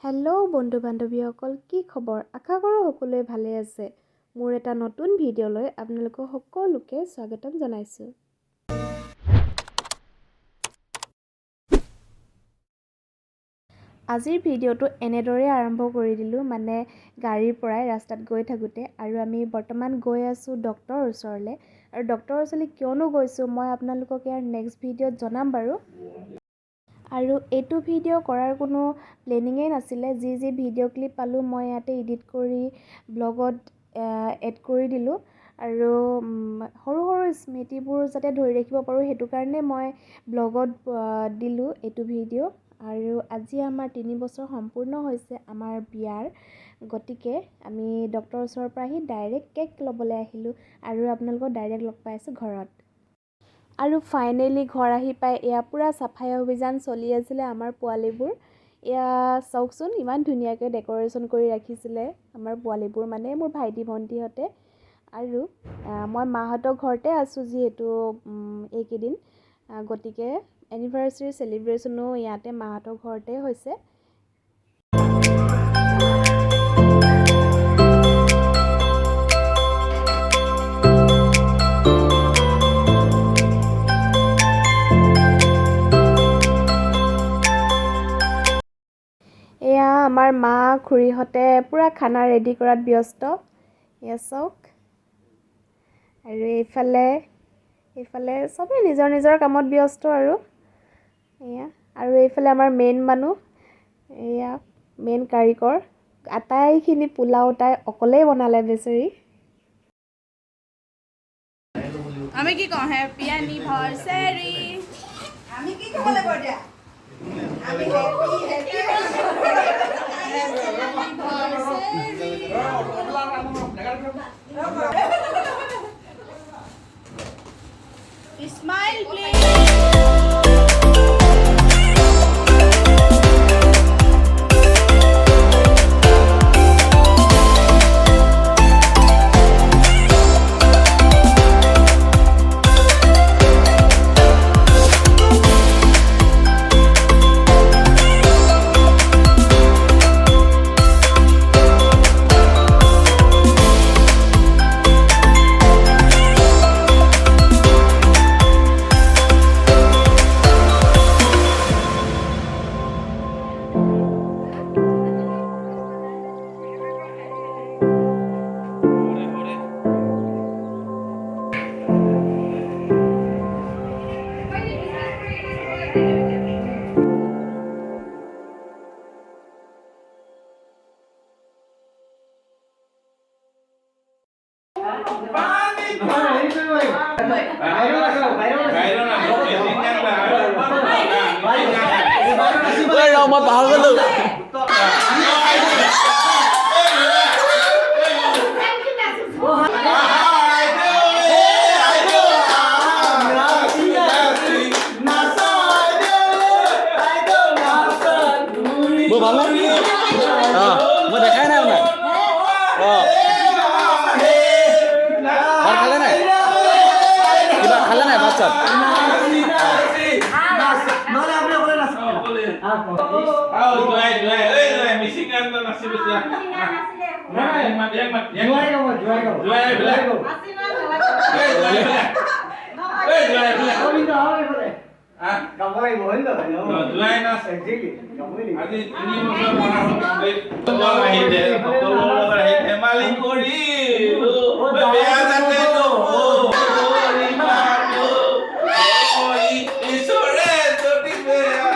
Hello' বন্ধু বান্ধৱীসকল, কি খবৰ? আশা কৰোঁ সকলোৱে ভালে আছে। মোৰ এটা নতুন ভিডিঅ'লৈ আপোনালোকক সকলোকে স্বাগতম জনাইছোঁ। আজিৰ ভিডিঅ'টো এনেদৰে আৰম্ভ কৰি দিলোঁ, মানে গাড়ীৰ পৰাই ৰাস্তাত গৈ থাকোঁতে। আৰু আমি বৰ্তমান গৈ আছোঁ ডক্তৰৰ ওচৰলৈ। আৰু ডক্তৰৰ ওচৰলৈ কিয়নো গৈছোঁ মই আপোনালোকক ইয়াৰ নেক্সট ভিডিঅ'ত জনাম বাৰু। আৰু এইটো ভিডিঅ' কৰাৰ কোনো প্লেনিঙেই নাছিলে। যি ভিডিঅ' ক্লিপ পালোঁ মই ইয়াতে এডিট কৰি ব্লগত এড কৰি দিলোঁ। আৰু সৰু সৰু স্মৃতিবোৰ যাতে ধৰি ৰাখিব পাৰোঁ সেইটো কাৰণে মই ব্লগত দিলোঁ এইটো ভিডিঅ'। আৰু আজি আমাৰ 3 বছৰ সম্পূৰ্ণ হৈছে আমাৰ বিয়াৰ। গতিকে আমি ডক্তৰৰ ওচৰৰ পৰা আহি ডাইৰেক্ট কেক ল'বলৈ আহিলোঁ আৰু আপোনালোকক ডাইৰেক্ট লগ পাই আছোঁ ঘৰত। আৰু ফাইনেলি ঘৰ আহি পাই এয়া পূৰা চাফাই অভিযান চলি আছিলে আমাৰ পোৱালিবোৰ। এয়া চাওকচোন, ইমান ধুনীয়াকৈ ডেক'ৰেশ্যন কৰি ৰাখিছিলে আমাৰ পোৱালিবোৰ, মানে মোৰ ভাইটি ভণ্টিহঁতে। আৰু মই মাহঁতৰ ঘৰতে আছোঁ যিহেতু এইকেইদিন, গতিকে এনিভাৰ্চাৰী চেলিব্ৰেশ্যনো ইয়াতে মাহঁতৰ ঘৰতে হৈছে। এয়া আমাৰ মা খুৰীহঁতে পূৰা খানা ৰেডি কৰাত ব্যস্ত। এয়া চাওক। আৰু এইফালে চবেই নিজৰ নিজৰ কামত ব্যস্ত আৰু এয়া। আৰু এইফালে আমাৰ মেইন মানুহ, এয়া মেইন কাৰিকৰ, আটাইখিনি পোলাও তাই অকলেই বনালে বেচেৰি। আমি কি কওঁ? Happy anniversary. আমি কি ক'ব লাগিব এতিয়া? আমি স্মাইল প্লিজ। মই পাহৰি গলো। মই দেখাই নাই আপোনাক। ভাত খালে নাই? কিবা খালে নাই ভাত চাত? ধেমালি কৰি ঈশ্বৰে যদি বেয়া